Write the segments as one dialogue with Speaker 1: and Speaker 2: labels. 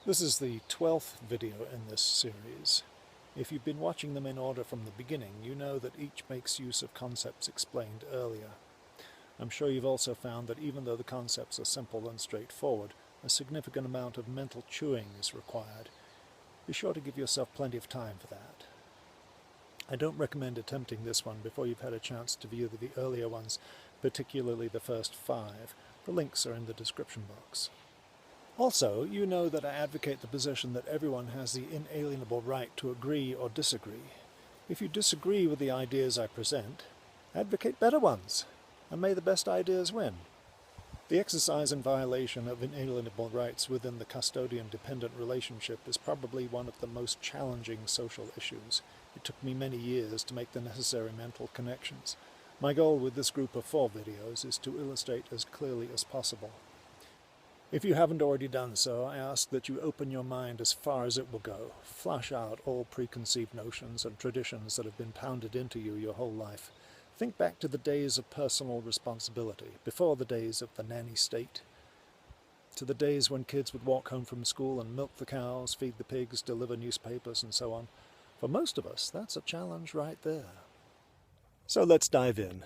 Speaker 1: This is the 12th video in this series. If you've been watching them in order from the beginning, you know that each makes use of concepts explained earlier. I'm sure you've also found that even though the concepts are simple and straightforward, a significant amount of mental chewing is required. Be sure to give yourself plenty of time for that. I don't recommend attempting this one before you've had a chance to view the earlier ones, particularly the first 5. The links are in the description box. Also, you know that I advocate the position that everyone has the inalienable right to agree or disagree. If you disagree with the ideas I present, advocate better ones, and may the best ideas win. The exercise and violation of inalienable rights within the custodian-dependent relationship is probably one of the most challenging social issues. It took me many years to make the necessary mental connections. My goal with this group of 4 videos is to illustrate as clearly as possible. If you haven't already done so, I ask that you open your mind as far as it will go. Flush out all preconceived notions and traditions that have been pounded into you your whole life. Think back to the days of personal responsibility, before the days of the nanny state, to the days when kids would walk home from school and milk the cows, feed the pigs, deliver newspapers, and so on. For most of us, that's a challenge right there. So let's dive in.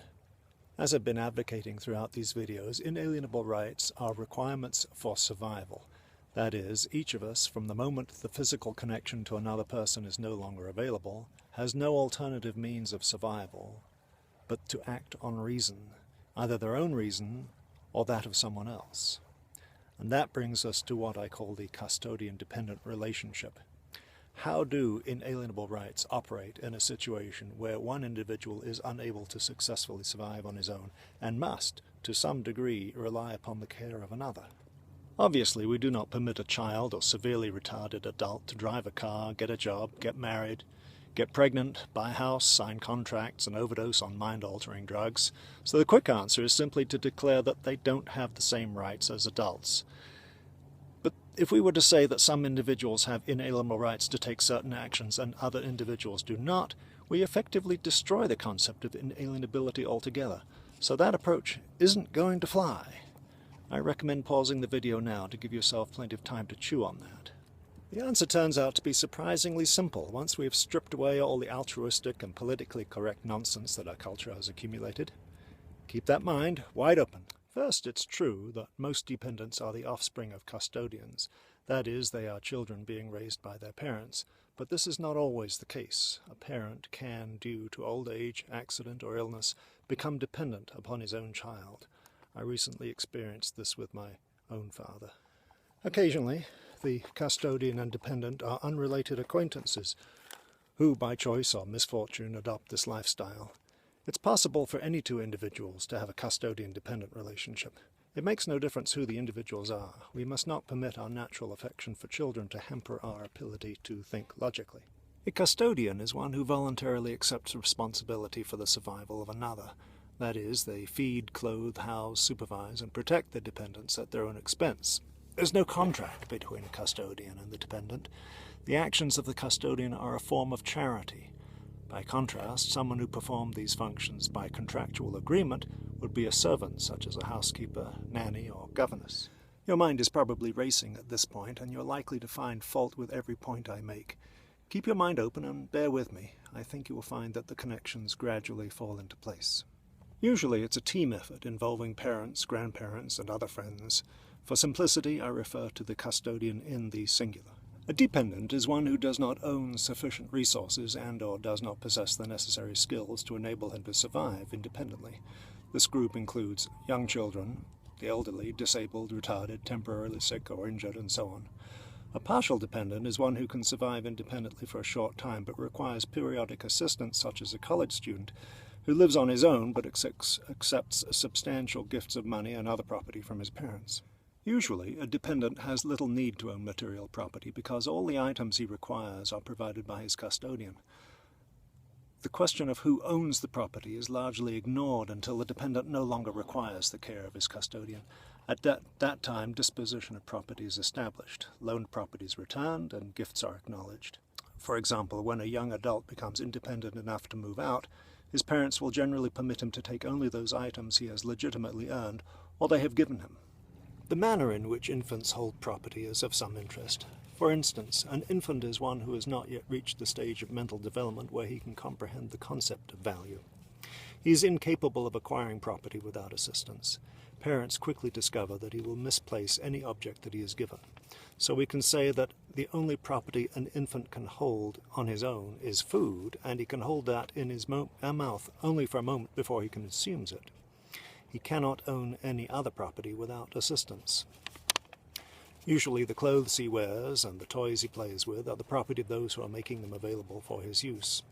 Speaker 1: As I've been advocating throughout these videos, inalienable rights are requirements for survival. That is, each of us, from the moment the physical connection to another person is no longer available, has no alternative means of survival but to act on reason, either their own reason or that of someone else. And that brings us to what I call the custodian-dependent relationship. How do inalienable rights operate in a situation where one individual is unable to successfully survive on his own and must, to some degree, rely upon the care of another? Obviously, we do not permit a child or severely retarded adult to drive a car, get a job, get married, get pregnant, buy a house, sign contracts, and overdose on mind-altering drugs. So the quick answer is simply to declare that they don't have the same rights as adults. But if we were to say that some individuals have inalienable rights to take certain actions and other individuals do not, we effectively destroy the concept of inalienability altogether. So that approach isn't going to fly. I recommend pausing the video now to give yourself plenty of time to chew on that. The answer turns out to be surprisingly simple once we have stripped away all the altruistic and politically correct nonsense that our culture has accumulated. Keep that mind wide open. First, it's true that most dependents are the offspring of custodians. That is, they are children being raised by their parents. But this is not always the case. A parent can, due to old age, accident, or illness, become dependent upon his own child. I recently experienced this with my own father. Occasionally, the custodian and dependent are unrelated acquaintances who, by choice or misfortune, adopt this lifestyle. It's possible for any 2 individuals to have a custodian-dependent relationship. It makes no difference who the individuals are. We must not permit our natural affection for children to hamper our ability to think logically. A custodian is one who voluntarily accepts responsibility for the survival of another. That is, they feed, clothe, house, supervise, and protect their dependents at their own expense. There's no contract between a custodian and the dependent. The actions of the custodian are a form of charity. By contrast, someone who performed these functions by contractual agreement would be a servant, such as a housekeeper, nanny, or governess. Your mind is probably racing at this point, and you're likely to find fault with every point I make. Keep your mind open and bear with me. I think you will find that the connections gradually fall into place. Usually it's a team effort involving parents, grandparents, and other friends. For simplicity, I refer to the custodian in the singular. A dependent is one who does not own sufficient resources and/or does not possess the necessary skills to enable him to survive independently. This group includes young children, the elderly, disabled, retarded, temporarily sick or injured, and so on. A partial dependent is one who can survive independently for a short time but requires periodic assistance, such as a college student who lives on his own but accepts substantial gifts of money and other property from his parents. Usually, a dependent has little need to own material property because all the items he requires are provided by his custodian. The question of who owns the property is largely ignored until the dependent no longer requires the care of his custodian. At that time, disposition of property is established, loaned property is returned, and gifts are acknowledged. For example, when a young adult becomes independent enough to move out, his parents will generally permit him to take only those items he has legitimately earned or they have given him. The manner in which infants hold property is of some interest. For instance, an infant is one who has not yet reached the stage of mental development where he can comprehend the concept of value. He is incapable of acquiring property without assistance. Parents quickly discover that he will misplace any object that he is given. So we can say that the only property an infant can hold on his own is food, and he can hold that in his mouth only for a moment before he consumes it. He cannot own any other property without assistance. Usually the clothes he wears and the toys he plays with are the property of those who are making them available for his use.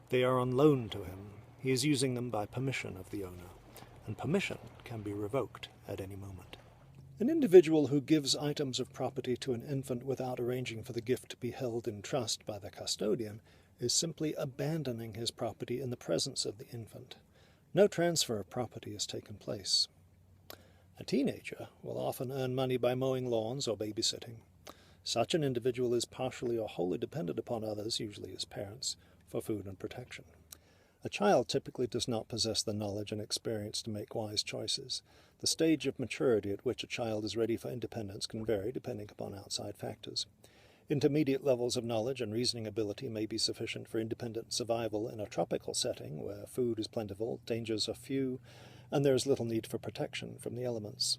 Speaker 1: They are on loan to him. He is using them by permission of the owner, and permission can be revoked at any moment. An individual who gives items of property to an infant without arranging for the gift to be held in trust by the custodian is simply abandoning his property in the presence of the infant. No transfer of property has taken place. A teenager will often earn money by mowing lawns or babysitting. Such an individual is partially or wholly dependent upon others, usually his parents, for food and protection. A child typically does not possess the knowledge and experience to make wise choices. The stage of maturity at which a child is ready for independence can vary depending upon outside factors. Intermediate levels of knowledge and reasoning ability may be sufficient for independent survival in a tropical setting where food is plentiful, dangers are few, and there is little need for protection from the elements.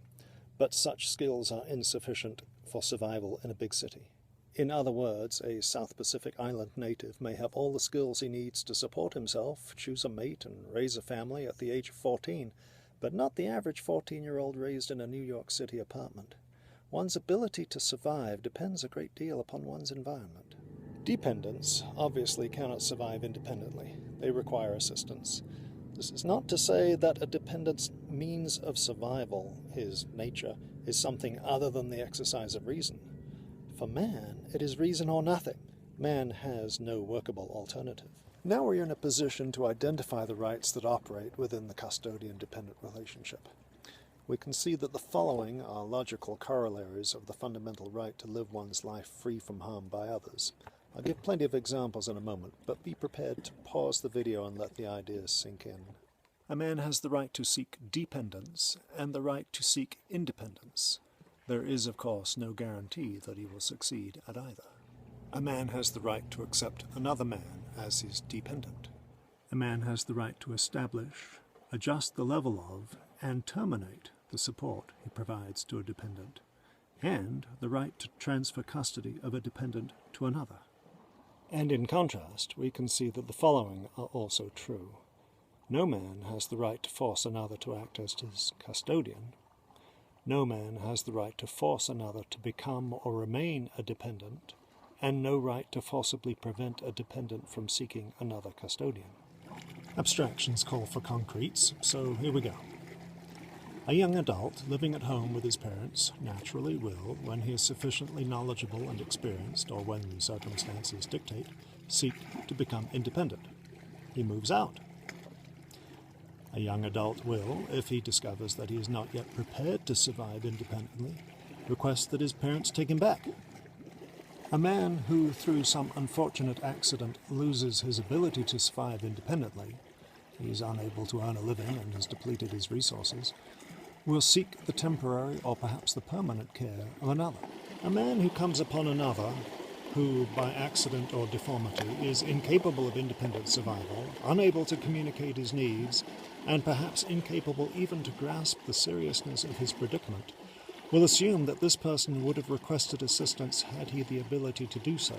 Speaker 1: But such skills are insufficient for survival in a big city. In other words, a South Pacific Island native may have all the skills he needs to support himself, choose a mate, and raise a family at the age of 14, but not the average 14-year-old raised in a New York City apartment. One's ability to survive depends a great deal upon one's environment. Dependents obviously cannot survive independently. They require assistance. This is not to say that a dependent's means of survival, his nature, is something other than the exercise of reason. For man, it is reason or nothing. Man has no workable alternative. Now we're in a position to identify the rights that operate within the custodian-dependent relationship. We can see that the following are logical corollaries of the fundamental right to live one's life free from harm by others. I'll give plenty of examples in a moment, but be prepared to pause the video and let the ideas sink in. A man has the right to seek dependence and the right to seek independence. There is, of course, no guarantee that he will succeed at either. A man has the right to accept another man as his dependent. A man has the right to establish, adjust the level of, and terminate the support he provides to a dependent, and the right to transfer custody of a dependent to another. And in contrast, we can see that the following are also true. No man has the right to force another to act as his custodian. No man has the right to force another to become or remain a dependent, and no right to forcibly prevent a dependent from seeking another custodian. Abstractions call for concretes, so here we go. A young adult living at home with his parents naturally will, when he is sufficiently knowledgeable and experienced, or when circumstances dictate, seek to become independent. He moves out. A young adult will, if he discovers that he is not yet prepared to survive independently, request that his parents take him back. A man who, through some unfortunate accident, loses his ability to survive independently, he is unable to earn a living and has depleted his resources, will seek the temporary or perhaps the permanent care of another. A man who comes upon another who, by accident or deformity, is incapable of independent survival, unable to communicate his needs, and perhaps incapable even to grasp the seriousness of his predicament, will assume that this person would have requested assistance had he the ability to do so,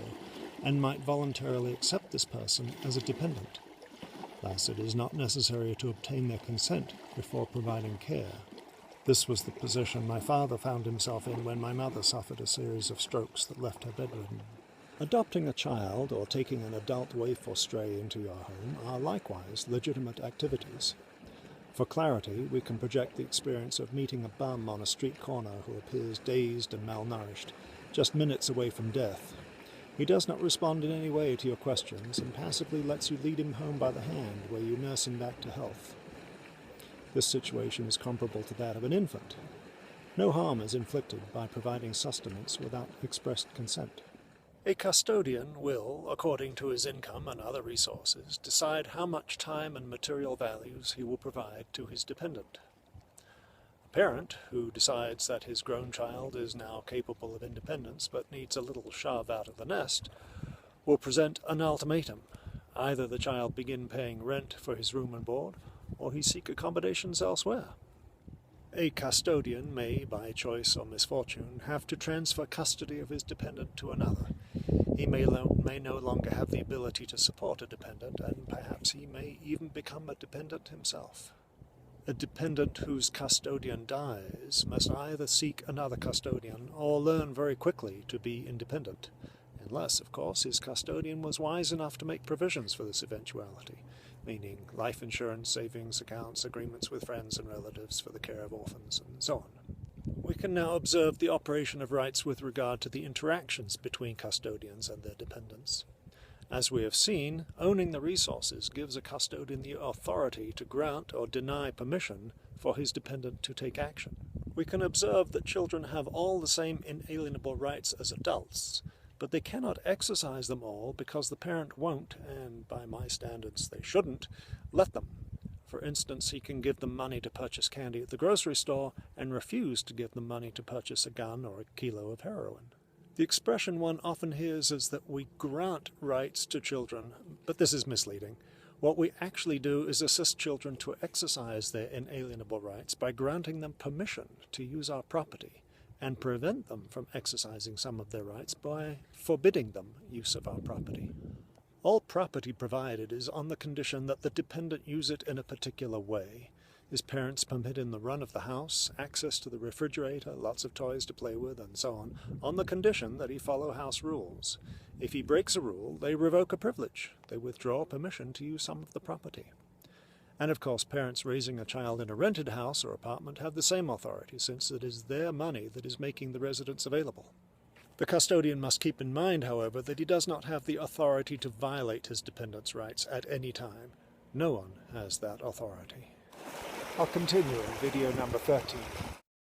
Speaker 1: and might voluntarily accept this person as a dependent. Thus, it is not necessary to obtain their consent before providing care. This was the position my father found himself in when my mother suffered a series of strokes that left her bedridden. Adopting a child or taking an adult waif or stray into your home are likewise legitimate activities. For clarity, we can project the experience of meeting a bum on a street corner who appears dazed and malnourished, just minutes away from death. He does not respond in any way to your questions and passively lets you lead him home by the hand, where you nurse him back to health. This situation is comparable to that of an infant. No harm is inflicted by providing sustenance without expressed consent. A custodian will, according to his income and other resources, decide how much time and material values he will provide to his dependent. A parent, who decides that his grown child is now capable of independence but needs a little shove out of the nest, will present an ultimatum. Either the child begin paying rent for his room and board, or he seek accommodations elsewhere. A custodian may, by choice or misfortune, have to transfer custody of his dependent to another. He may no longer have the ability to support a dependent, and perhaps he may even become a dependent himself. A dependent whose custodian dies must either seek another custodian or learn very quickly to be independent, unless, of course, his custodian was wise enough to make provisions for this eventuality, meaning life insurance, savings accounts, agreements with friends and relatives for the care of orphans, and so on. We can now observe the operation of rights with regard to the interactions between custodians and their dependents. As we have seen, owning the resources gives a custodian the authority to grant or deny permission for his dependent to take action. We can observe that children have all the same inalienable rights as adults, but they cannot exercise them all because the parent won't, and by my standards they shouldn't, let them. For instance, he can give them money to purchase candy at the grocery store and refuse to give them money to purchase a gun or a kilo of heroin. The expression one often hears is that we grant rights to children, but this is misleading. What we actually do is assist children to exercise their inalienable rights by granting them permission to use our property, and prevent them from exercising some of their rights by forbidding them use of our property. All property provided is on the condition that the dependent use it in a particular way. His parents permit him the run of the house, access to the refrigerator, lots of toys to play with, and so on the condition that he follow house rules. If he breaks a rule, they revoke a privilege. They withdraw permission to use some of the property. And of course, parents raising a child in a rented house or apartment have the same authority, since it is their money that is making the residence available. The custodian must keep in mind, however, that he does not have the authority to violate his dependent's rights at any time. No one has that authority. I'll continue in video number 13.